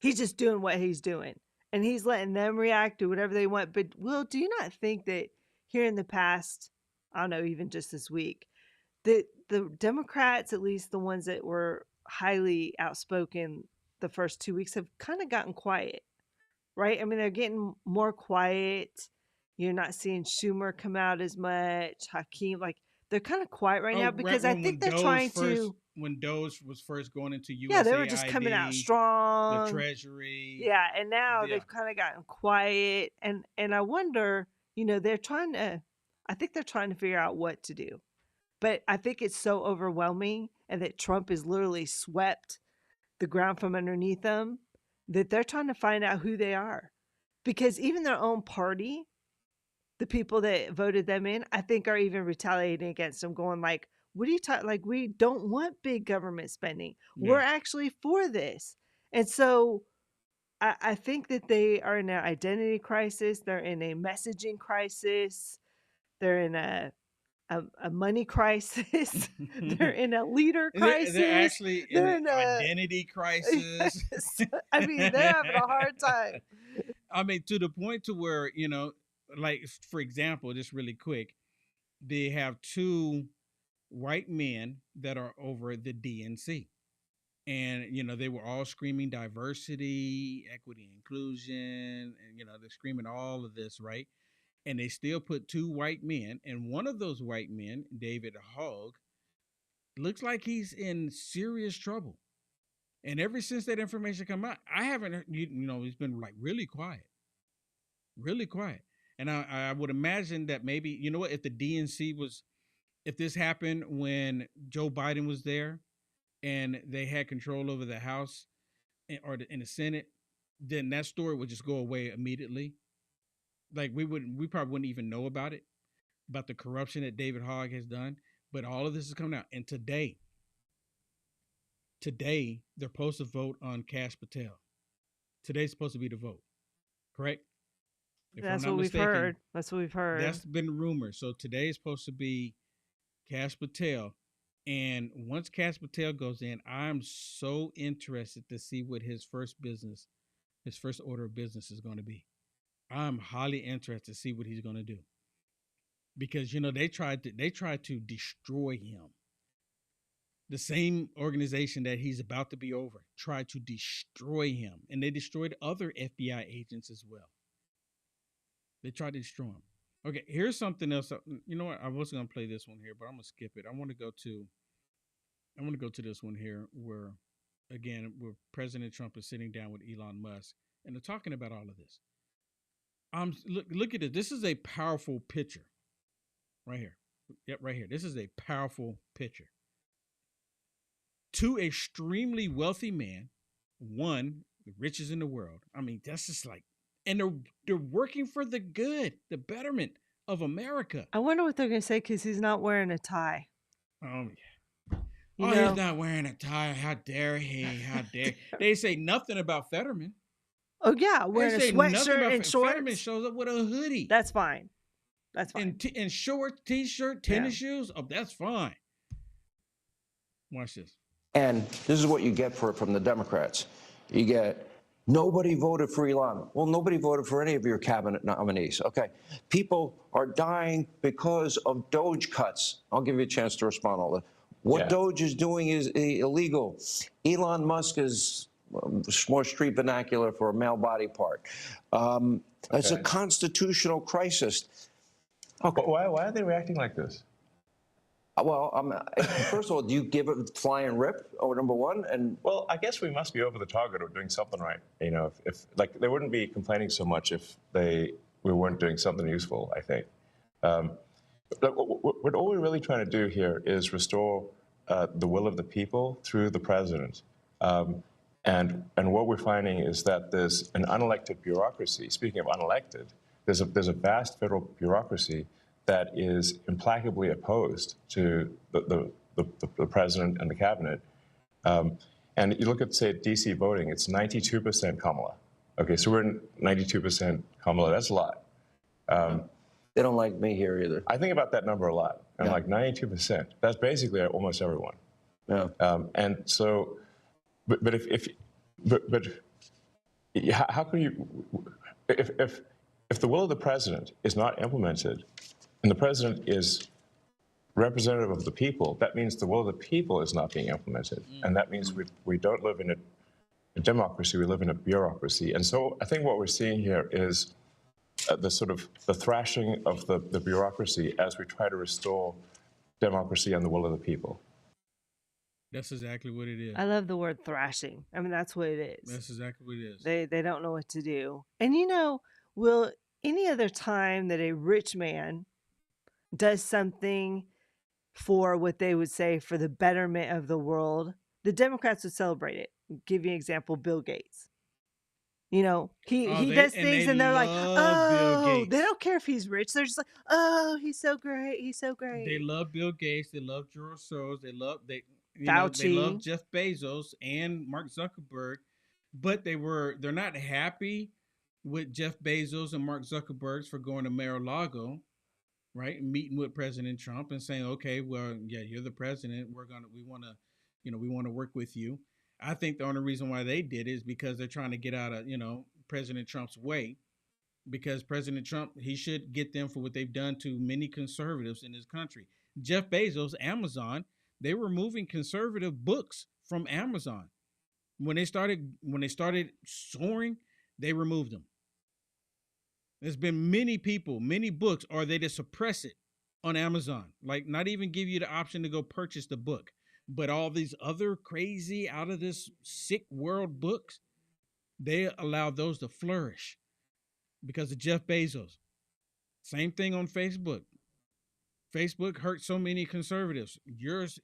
He's just doing what he's doing. And he's letting them react to whatever they want. But, Will, do you not think that here in the past, I don't know, even just this week, that the Democrats, at least the ones that were highly outspoken the first 2 weeks, have kind of gotten quiet, right? I mean, they're getting more quiet. You're not seeing Schumer come out as much. Hakeem, like they're kind of quiet right now because I think they're trying to. When Doge was first going into USAID, Yeah, they were just coming out strong. The Treasury. Yeah, and now they've kind of gotten quiet, and I wonder, you know, they're trying to. I think they're trying to figure out what to do, but I think it's so overwhelming, and that Trump has literally swept the ground from underneath them, that they're trying to find out who they are, because even their own party, the people that voted them in, I think are even retaliating against them, going like, what are you talking? Like, we don't want big government spending. Yeah. We're actually for this. And so I think that they are in an identity crisis. They're in a messaging crisis. They're in a money crisis. They're in a leader crisis. They're actually in an identity crisis. I mean, they're having a hard time. I mean, to the point to where, you know, like, for example, just really quick, they have two white men that are over the DNC. And, you know, they were all screaming diversity, equity, inclusion, and, you know, they're screaming all of this, right? And they still put two white men, and one of those white men, David Hogg, looks like he's in serious trouble. And ever since that information come out, I haven't heard, you know, he's been like really quiet. And I would imagine that maybe, you know what, if the DNC was, if this happened when Joe Biden was there and they had control over the House or in the Senate, then that story would just go away immediately. Like we probably wouldn't even know about it, about the corruption that David Hogg has done. But all of this is coming out. And today, they're supposed to vote on Kash Patel. Today's supposed to be the vote, correct? That's what we've heard. That's what we've heard. That's been rumored. So today is supposed to be Kash Patel. And once Kash Patel goes in, I'm so interested to see what his first order of business is going to be. I'm highly interested to see what he's going to do. Because, you know, they tried to destroy him. The same organization that he's about to be over tried to destroy him. And they destroyed other FBI agents as well. They tried to destroy him. Okay, here's something else. You know what? I was going to play this one here, but I'm going to skip it. I want to go to this one here where President Trump is sitting down with Elon Musk and they're talking about all of this. Look at it. This is a powerful picture right here. Yep, right here. This is a powerful picture. Two extremely wealthy men, one, the richest in the world. I mean, that's just like, and they're working for the good, the betterment of America. I wonder what they're going to say because he's not wearing a tie. Oh, yeah. He's not wearing a tie. How dare he? How dare they say nothing about Fetterman? Oh, yeah. Wearing a sweatshirt and shorts. Fetterman shows up with a hoodie. That's fine. That's fine. And short t-shirt, tennis shoes. Oh, that's fine. Watch this. And this is what you get from the Democrats. You get, nobody voted for Elon. Well, nobody voted for any of your cabinet nominees. Okay. People are dying because of Doge cuts. I'll give you a chance to respond to all that. What Doge is doing is illegal. Elon Musk is more street vernacular for a male body part. It's a constitutional crisis. Okay. Why are they reacting like this? Well, first of all, do you give it fly and rip? Oh, number one, and well, I guess we must be over the target or doing something right. You know, if like they wouldn't be complaining so much if we weren't doing something useful. I think. But what all we're really trying to do here is restore the will of the people through the president. And what we're finding is that there's an unelected bureaucracy. Speaking of unelected, there's a vast federal bureaucracy that is implacably opposed to the president and the cabinet. And you look at, say, DC voting, it's 92% Kamala. Okay, so we're 92% Kamala. That's a lot. They don't like me here either. I think about that number a lot. And like 92%, that's basically almost everyone. Yeah. And so, but how can you, if the will of the president is not implemented, and the president is representative of the people, that means the will of the people is not being implemented, and that means we don't live in democracy. We live in a bureaucracy. And so I think what we're seeing here is the thrashing of the bureaucracy as we try to restore democracy and the will of the people. That's exactly what it is. I love the word thrashing. I mean, that's what it is. That's exactly what it is. They don't know what to do. And will any other time that a rich man does something for what they would say for the betterment of the world, the Democrats would celebrate it. Give you an example, Bill Gates. He does things and they're like, oh, they don't care if he's rich. They're just like, oh, he's so great. He's so great. They love Bill Gates. They love George Soros. They love they love Jeff Bezos and Mark Zuckerberg, but they're not happy with Jeff Bezos and Mark Zuckerberg for going to Mar-a-Lago, right, and meeting with President Trump and saying, okay, well, yeah, you're the president. We want to work with you. I think the only reason why they did is because they're trying to get out of, President Trump's way, because President Trump, he should get them for what they've done to many conservatives in this country. Jeff Bezos, Amazon, they were removing conservative books from Amazon. When they started soaring, they removed them. There's been many books, or they just suppress it on Amazon, like not even give you the option to go purchase the book. But all these other crazy, out of this sick world books, they allow those to flourish because of Jeff Bezos. Same thing on Facebook. Facebook hurt so many conservatives. Yours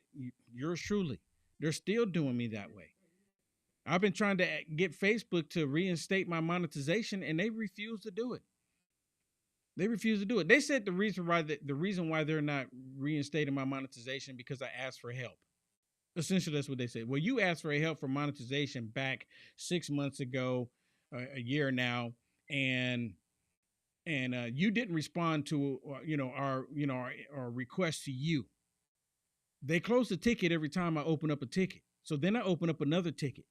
truly. They're still doing me that way. I've been trying to get Facebook to reinstate my monetization, and they refuse to do it. They said the reason why they're not reinstating my monetization because I asked for help. Essentially, that's what they said. Well, you asked for help for monetization back 6 months ago, a year now, and you didn't respond to our request to you. They close the ticket every time I open up a ticket. So then I open up another ticket,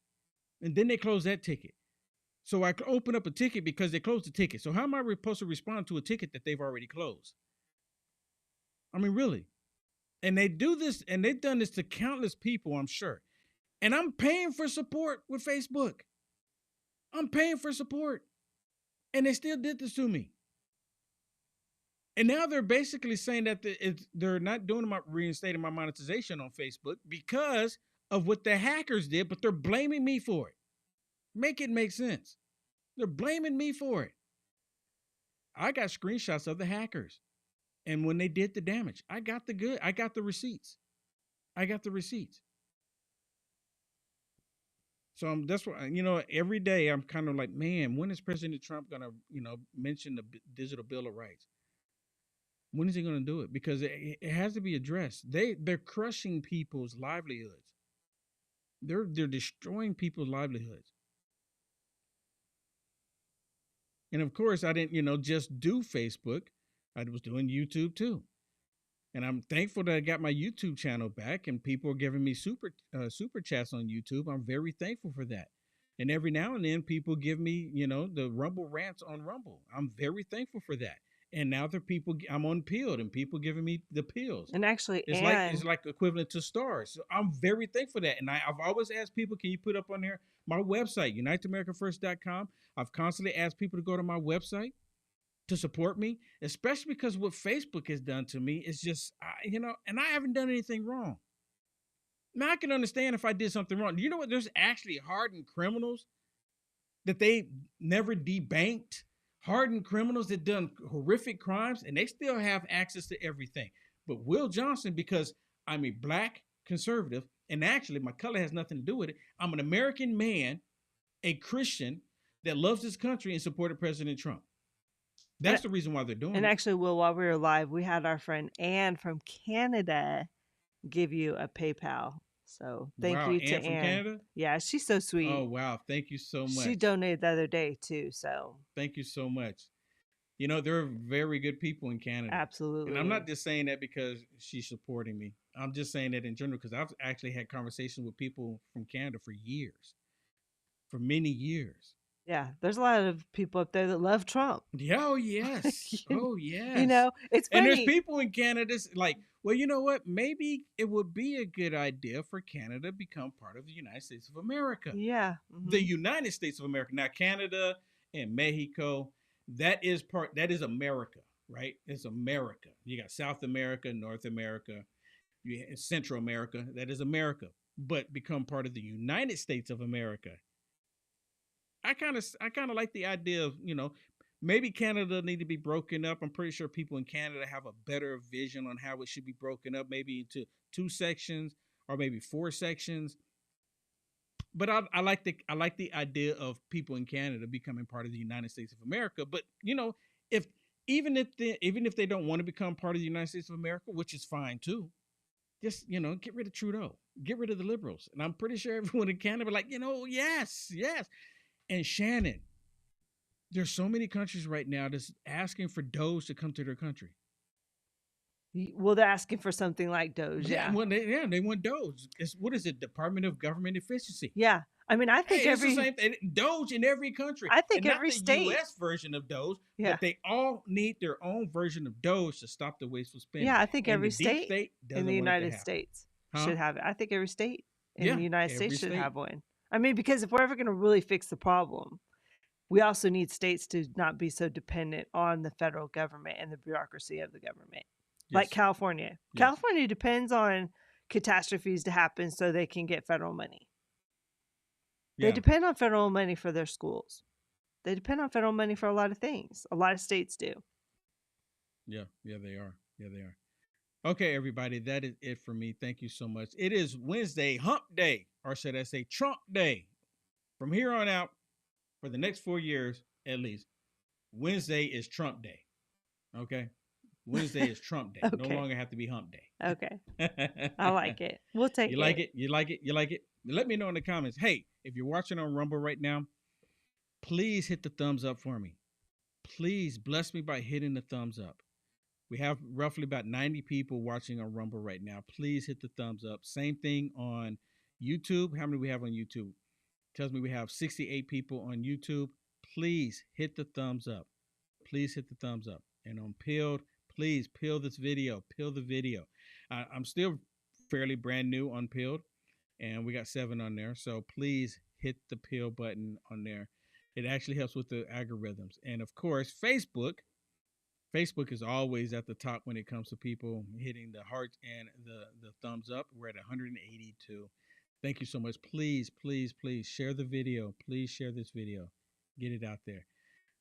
and then they close that ticket. So I open up a ticket because they closed the ticket. So how am I supposed to respond to a ticket that they've already closed? I mean, really. And they do this, and they've done this to countless people, I'm sure. And I'm paying for support with Facebook. I'm paying for support. And they still did this to me. And now they're basically saying that they're not reinstating my monetization on Facebook because of what the hackers did, but they're blaming me for it. Make it make sense. They're blaming me for it. I got screenshots of the hackers. And when they did the damage, I got the receipts. So that's why, every day I'm kind of like, man, when is President Trump going to, mention the digital Bill of Rights? When is he going to do it? Because it has to be addressed. They're crushing people's livelihoods. They're destroying people's livelihoods. And of course, I didn't, just do Facebook. I was doing YouTube too. And I'm thankful that I got my YouTube channel back and people are giving me super chats on YouTube. I'm very thankful for that. And every now and then people give me, the Rumble rants on Rumble. I'm very thankful for that. And now I'm on Peeled and people giving me the pills. And actually, it's like equivalent to stars. So I'm very thankful for that. And I've always asked people, can you put up on there my website, uniteamericafirst.com. I've constantly asked people to go to my website to support me, especially because what Facebook has done to me is just, and I haven't done anything wrong. Now I can understand if I did something wrong. You know what? There's actually hardened criminals that they never debanked, hardened criminals that done horrific crimes, and they still have access to everything. But Will Johnson, because I'm a black conservative, and actually my color has nothing to do with it. I'm an American man, a Christian that loves this country and supported President Trump. That's the reason why they're doing it. And actually, Will, while we were live, we had our friend Ann from Canada give you a PayPal. So thank you to Ann. From Canada? Yeah, she's so sweet. Oh, wow. Thank you so much. She donated the other day, too. So thank you so much. There are very good people in Canada. Absolutely. And I'm not just saying that because she's supporting me. I'm just saying that in general because I've actually had conversations with people from Canada for years, for many years. Yeah, there's a lot of people up there that love Trump. Oh yes. Oh yes. You know, it's And there's funny. people in Canada like, well, you know what? Maybe it would be a good idea for Canada to become part of the United States of America. Yeah. The United States of America. Now, Canada and Mexico, that is America, right? It's America. You got South America, North America, Central America. That is America. But become part of the United States of America. I kind of like the idea of, maybe Canada need to be broken up. I'm pretty sure people in Canada have a better vision on how it should be broken up, maybe into 2 sections or maybe 4 sections. But I like the idea of people in Canada becoming part of the United States of America. But if even if they don't want to become part of the United States of America, which is fine too, just get rid of Trudeau, get rid of the liberals, and I'm pretty sure everyone in Canada like yes. And Shannon, there's so many countries right now that's asking for Doge to come to their country. Well, they're asking for something like Doge. Yeah. They want Doge. What is it? Department of Government Efficiency. Yeah. I mean, I think it's the same thing. Doge in every country. I think and every not the state. U.S. version of Doge, Yeah. but they all need their own version of Doge to stop the wasteful spending. Yeah, I think and every the deep state in the United States should have it. I think every state in the United States should have one. I mean, because if we're ever going to really fix the problem, we also need states to not be so dependent on the federal government and the bureaucracy of the government. Yes. Like California. Yes. California depends on catastrophes to happen so they can get federal money. Yeah. They depend on federal money for their schools. They depend on federal money for a lot of things. A lot of states do. Yeah, they are. Okay, everybody, that is it for me. Thank you so much. It is Wednesday, Hump Day, or should I say Trump Day. From here on out, for the next 4 years, at least, Wednesday is Trump Day. Okay? Wednesday is Trump Day. Okay. No longer have to be Hump Day. Okay. I like it. We'll take it. You like it? You like it? You like it? Let me know in the comments. Hey, if you're watching on Rumble right now, please hit the thumbs up for me. Please bless me by hitting the thumbs up. We have roughly about 90 people watching on Rumble right now. Please hit the thumbs up. Same thing on YouTube. How many do we have on YouTube? Tells me we have 68 people on YouTube. Please hit the thumbs up. Please hit the thumbs up. And on Pilled, please peel this video. Peel the video. I'm still fairly brand new on Pilled, and we got 7 on there. So please hit the peel button on there. It actually helps with the algorithms. And of course, Facebook is always at the top when it comes to people hitting the heart and the thumbs up. We're at 182. Thank you so much. Please, please, please share the video. Please share this video. Get it out there.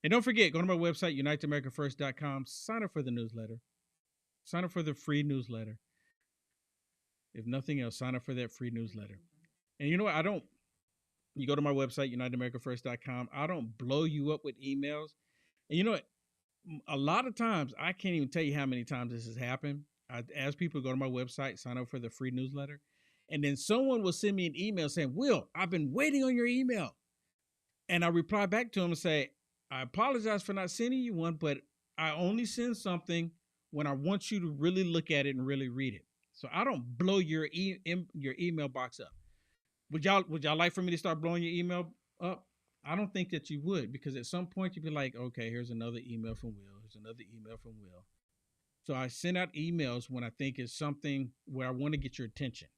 And don't forget, go to my website, uniteamericafirst.com. Sign up for the newsletter. Sign up for the free newsletter. If nothing else, sign up for that free newsletter. And you know what? You go to my website, uniteamericafirst.com. I don't blow you up with emails. And you know what? A lot of times, I can't even tell you how many times this has happened. I ask people to go to my website, sign up for the free newsletter. And then someone will send me an email saying, Will, I've been waiting on your email. And I reply back to them and say, I apologize for not sending you one, but I only send something when I want you to really look at it and really read it. So I don't blow your email box up. Would y'all like for me to start blowing your email up? I don't think that you would, because at some point you'd be like, okay, here's another email from Will. Here's another email from Will. So I send out emails when I think it's something where I want to get your attention,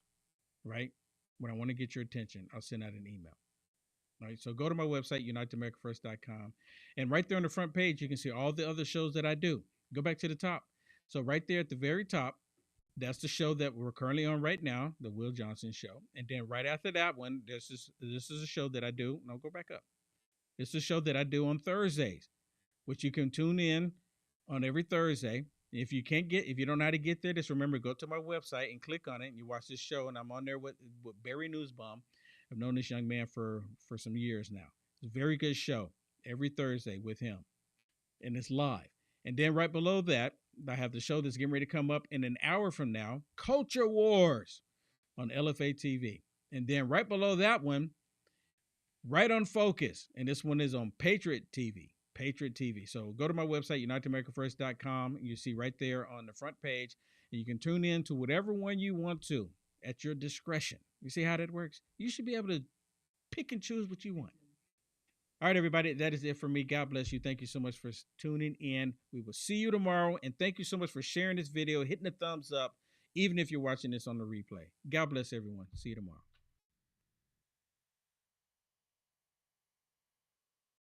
right? When I want to get your attention, I'll send out an email. All right, so go to my website, uniteamericafirst.com. And right there on the front page, you can see all the other shows that I do. Go back to the top. So right there at the very top, that's the show that we're currently on right now, the Will Johnson Show. And then right after that one, this is a show that I do. No, go back up. It's a show that I do on Thursdays, which you can tune in on every Thursday. If you don't know how to get there, just remember, go to my website and click on it, and you watch this show. And I'm on there with Barry Newsbaum. I've known this young man for some years now. It's a very good show every Thursday with him, and it's live. And then right below that, I have the show that's getting ready to come up in an hour from now, Culture Wars on LFA TV. And then right below that one, Right on Focus, and this one is on Patriot TV. So go to my website, uniteamericafirst.com, and you see right there on the front page, and you can tune in to whatever one you want to at your discretion. You see how that works? You should be able to pick and choose what you want. All right, everybody, that is it for me. God bless you. Thank you so much for tuning in. We will see you tomorrow. And thank you so much for sharing this video, hitting the thumbs up, even if you're watching this on the replay. God bless everyone. See you tomorrow.